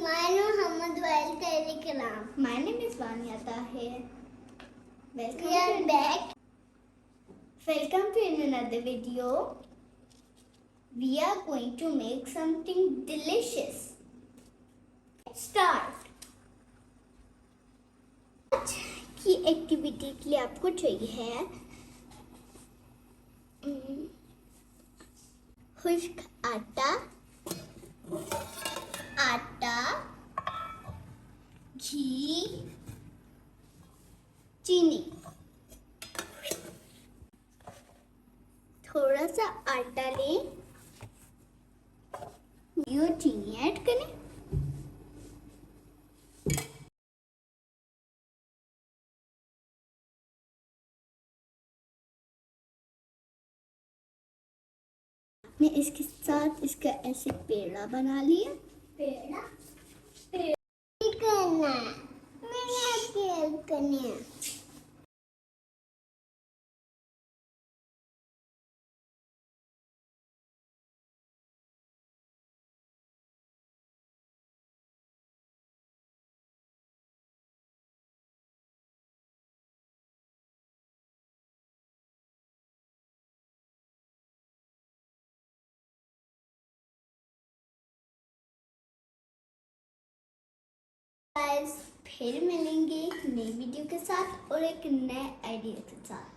My name is Wael. My name is Waniya. We are back. Welcome to another video. We are going to make something delicious. Let's start. आज की activity के लिए आपको चाहिए है खुश्क आटा, घी, चीनी। थोड़ा सा आटा लें, ये चीनी ऐड करें। मैं इसके साथ इसका ऐसे पेड़ा बना लिया। पेड़ा करना है, मैंने आपकी हेल्प करनी है। गाइस, फिर मिलेंगे एक नई वीडियो के साथ और एक नए आइडिया के साथ।